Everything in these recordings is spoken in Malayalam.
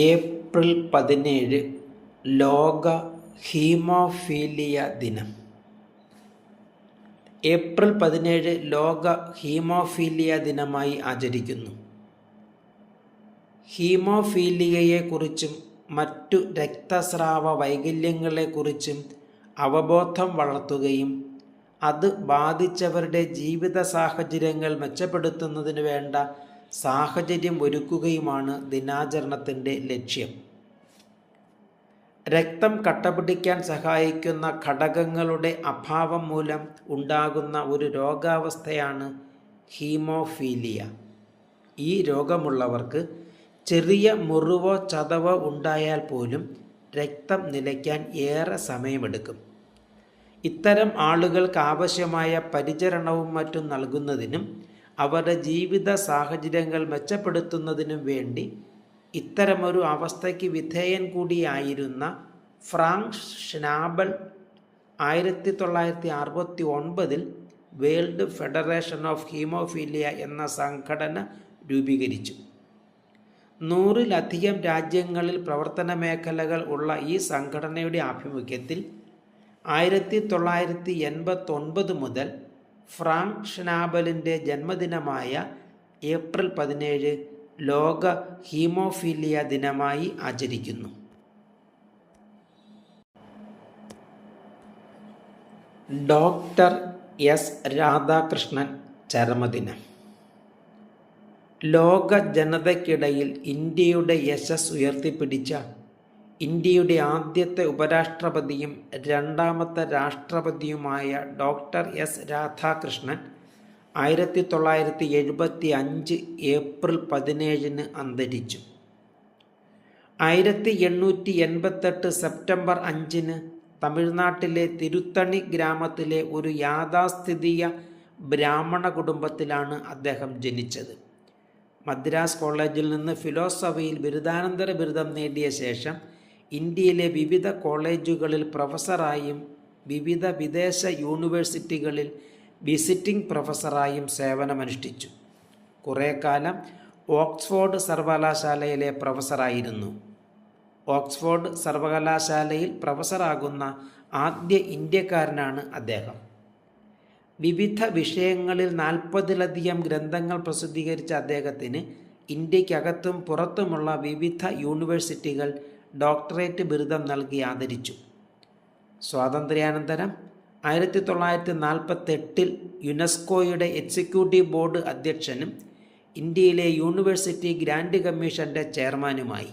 ഏപ്രിൽ 17 ലോക ഹീമോഫീലിയ ദിനം. ഏപ്രിൽ 17 ലോക ഹീമോഫീലിയ ദിനമായി ആചരിക്കുന്നു. ഹീമോഫീലിയയെക്കുറിച്ചും മറ്റു രക്തസ്രാവ വൈകല്യങ്ങളെക്കുറിച്ചും അവബോധം വളർത്തുകയും അത് ബാധിച്ചവരുടെ ജീവിത സാഹചര്യങ്ങൾ മെച്ചപ്പെടുത്തുന്നതിന് വേണ്ട സാഹചര്യം ഒരുക്കുകയുമാണ് ദിനാചരണത്തിൻ്റെ ലക്ഷ്യം. രക്തം കട്ടപിടിക്കാൻ സഹായിക്കുന്ന ഘടകങ്ങളുടെ അഭാവം മൂലം ഉണ്ടാകുന്ന ഒരു രോഗാവസ്ഥയാണ് ഹീമോഫീലിയ. ഈ രോഗമുള്ളവർക്ക് ചെറിയ മുറിവോ ചതവോ ഉണ്ടായാൽ പോലും രക്തം നിലയ്ക്കാൻ ഏറെ സമയമെടുക്കും. ഇത്തരം ആളുകൾക്ക് ആവശ്യമായ പരിചരണവും മറ്റും നൽകുന്നതിനും അവരുടെ ജീവിത സാഹചര്യങ്ങൾ മെച്ചപ്പെടുത്തുന്നതിനും വേണ്ടി ഇത്തരമൊരു അവസ്ഥയ്ക്ക് വിധേയൻ കൂടിയായിരുന്ന Frank Schnabel 1969 world federation of haemophilia എന്ന സംഘടന രൂപീകരിച്ചു. 100-ലധികം രാജ്യങ്ങളിൽ പ്രവർത്തന മേഖലകൾ ഉള്ള ഈ സംഘടനയുടെ ആഭിമുഖ്യത്തിൽ 1989 മുതൽ ഫ്രാങ്ക് ഷ്നാബലിൻ്റെ ജന്മദിനമായ ഏപ്രിൽ 17 ലോക ഹീമോഫീലിയ ദിനമായി ആചരിക്കുന്നു. ഡോക്ടർ എസ് രാധാകൃഷ്ണൻ ചരമദിനം. ലോക ജനതയ്ക്കിടയിൽ ഇന്ത്യയുടെ യശസ് ഉയർത്തിപ്പിടിച്ച ഇന്ത്യയുടെ ആദ്യത്തെ ഉപരാഷ്ട്രപതിയും രണ്ടാമത്തെ രാഷ്ട്രപതിയുമായ ഡോക്ടർ എസ് രാധാകൃഷ്ണൻ 1975 ഏപ്രിൽ 17 അന്തരിച്ചു. 1888 സെപ്റ്റംബർ 5 തമിഴ്നാട്ടിലെ തിരുത്തണി ഗ്രാമത്തിലെ ഒരു യാഥാസ്ഥിതിക ബ്രാഹ്മണ കുടുംബത്തിലാണ് അദ്ദേഹം ജനിച്ചത്. മദ്രാസ് കോളേജിൽ നിന്ന് ഫിലോസഫിയിൽ ബിരുദാനന്തര ബിരുദം നേടിയ ശേഷം ഇന്ത്യയിലെ വിവിധ കോളേജുകളിൽ പ്രൊഫസറായും വിവിധ വിദേശ യൂണിവേഴ്സിറ്റികളിൽ വിസിറ്റിംഗ് പ്രൊഫസറായും സേവനമനുഷ്ഠിച്ചു. കുറേ കാലം ഓക്സ്ഫോർഡ് സർവകലാശാലയിലെ പ്രൊഫസറായിരുന്നു. ഓക്സ്ഫോർഡ് സർവകലാശാലയിൽ പ്രൊഫസറാകുന്ന ആദ്യ ഇന്ത്യക്കാരനാണ് അദ്ദേഹം. വിവിധ വിഷയങ്ങളിൽ 40-ലധികം ഗ്രന്ഥങ്ങൾ പ്രസിദ്ധീകരിച്ച അദ്ദേഹത്തിന് ഇന്ത്യക്കകത്തും പുറത്തുമുള്ള വിവിധ യൂണിവേഴ്സിറ്റികൾ ഡോക്ടറേറ്റ് ബിരുദം നൽകി ആദരിച്ചു. സ്വാതന്ത്ര്യാനന്തരം 1948 യുനെസ്കോയുടെ എക്സിക്യൂട്ടീവ് ബോർഡ് അധ്യക്ഷനും ഇന്ത്യയിലെ യൂണിവേഴ്സിറ്റി ഗ്രാൻഡ് കമ്മീഷൻ്റെ ചെയർമാനുമായി.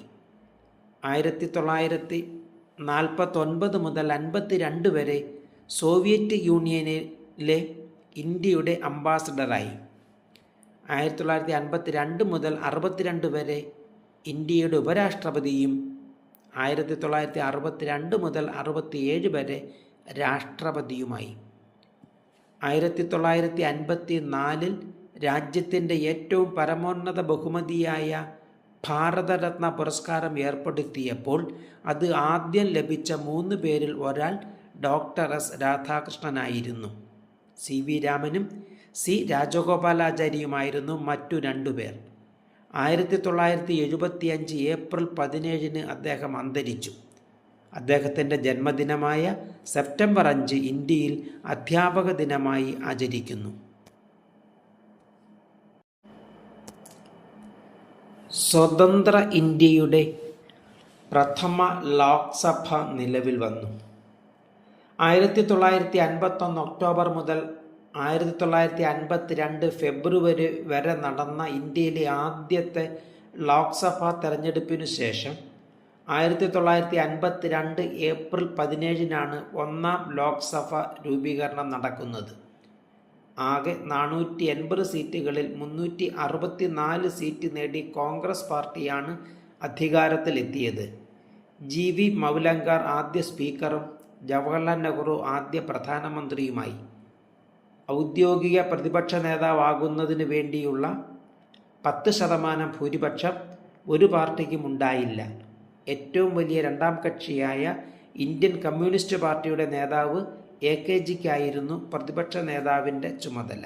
1949 മുതൽ 52 വരെ സോവിയറ്റ് യൂണിയനിലെ ഇന്ത്യയുടെ അംബാസഡറായി. 1952 മുതൽ 62 വരെ ഇന്ത്യയുടെ ഉപരാഷ്ട്രപതിയും 1962 മുതൽ 67 വരെ രാഷ്ട്രപതിയുമായി. 1954 രാജ്യത്തിൻ്റെ ഏറ്റവും പരമോന്നത ബഹുമതിയായ ഭാരതരത്ന പുരസ്കാരം ഏർപ്പെടുത്തിയപ്പോൾ അത് ആദ്യം ലഭിച്ച 3 പേരിൽ ഒരാൾ ഡോക്ടർ എസ് രാധാകൃഷ്ണനായിരുന്നു. CV രാമനും C രാജഗോപാലാചാരിയുമായിരുന്നു മറ്റു 2 പേർ. 1975 ഏപ്രിൽ 17 അദ്ദേഹം അന്തരിച്ചു. അദ്ദേഹത്തിൻ്റെ ജന്മദിനമായ സെപ്റ്റംബർ 5 ഇന്ത്യയിൽ അധ്യാപക ദിനമായി ആചരിക്കുന്നു. സ്വതന്ത്ര ഇന്ത്യയുടെ പ്രഥമ ലോക്സഭ നിലവിൽ വന്നു. 1951 ഒക്ടോബർ മുതൽ 1952 ഫെബ്രുവരി വരെ നടന്ന ഇന്ത്യയിലെ ആദ്യത്തെ ലോക്സഭാ തെരഞ്ഞെടുപ്പിനു ശേഷം 1952 ഏപ്രിൽ 17 ഒന്നാം ലോക്സഭ രൂപീകരണം നടക്കുന്നത്. ആകെ 480 സീറ്റുകളിൽ 364 സീറ്റ് നേടി കോൺഗ്രസ് പാർട്ടിയാണ് അധികാരത്തിലെത്തിയത്. GV മൗലങ്കാർ ആദ്യ സ്പീക്കറും ജവഹർലാൽ നെഹ്റു ആദ്യ പ്രധാനമന്ത്രിയുമായി. ഔദ്യോഗിക പ്രതിപക്ഷ നേതാവാകുന്നതിന് വേണ്ടിയുള്ള 10% ഭൂരിപക്ഷം ഒരു പാർട്ടിക്കും ഉണ്ടായില്ല. ഏറ്റവും വലിയ രണ്ടാം കക്ഷിയായ ഇന്ത്യൻ കമ്മ്യൂണിസ്റ്റ് പാർട്ടിയുടെ നേതാവ് AKജിക്കായിരുന്നു പ്രതിപക്ഷ നേതാവിൻ്റെ ചുമതല.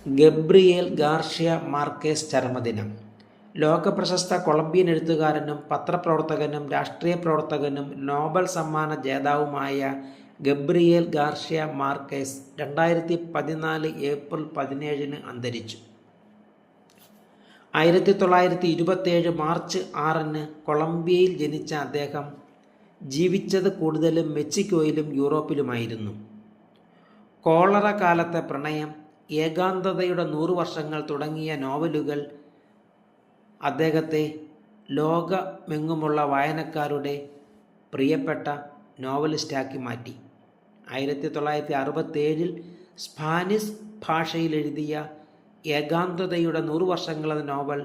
ഗബ്രിയേൽ ഗാർഷ്യ മാർക്കേസ് ചരമദിനം. ലോകപ്രശസ്ത കൊളംബിയൻ എഴുത്തുകാരനും പത്രപ്രവർത്തകനും രാഷ്ട്രീയ പ്രവർത്തകനും നോബൽ സമ്മാന ജേതാവുമായ ഗബ്രിയേൽ ഗാർഷ്യ മാർക്കേസ് 2014 ഏപ്രിൽ 17 അന്തരിച്ചു. 1927 മാർച്ച് 6 കൊളംബിയയിൽ ജനിച്ച അദ്ദേഹം ജീവിച്ചത് കൂടുതലും മെക്സിക്കോയിലും യൂറോപ്പിലുമായിരുന്നു. കോളറ കാലത്തെ പ്രണയം, ഏകാന്തതയുടെ 100 വർഷങ്ങൾ തുടങ്ങിയ നോവലുകൾ അദ്ദേഹത്തെ ലോകമെങ്ങുമുള്ള വായനക്കാരുടെ പ്രിയപ്പെട്ട നോവലിസ്റ്റാക്കി മാറ്റി. 1967 സ്പാനിഷ് ഭാഷയിൽ എഴുതിയ ഏകാന്തതയുടെ 100 വർഷങ്ങൾ എന്ന നോവൽ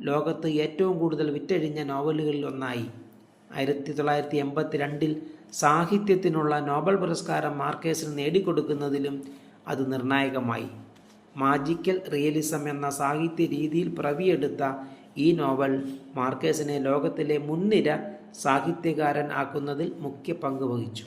ലോകത്ത് ഏറ്റവും കൂടുതൽ വിറ്റഴിഞ്ഞ നോവലുകളിൽ ഒന്നായി. 1982 സാഹിത്യത്തിനുള്ള നോബൽ പുരസ്കാരം മാർക്കേസിന് നേടിക്കൊടുക്കുന്നതിലും അത് നിർണായകമായി. മാജിക്കൽ റിയലിസം എന്ന സാഹിത്യ രീതിയിൽ പിറവിയെടുത്ത ഈ നോവൽ മാർക്കേസിനെ ലോകത്തിലെ മുൻനിര സാഹിത്യകാരൻ ആക്കുന്നതിൽ മുഖ്യ പങ്ക് വഹിച്ചു.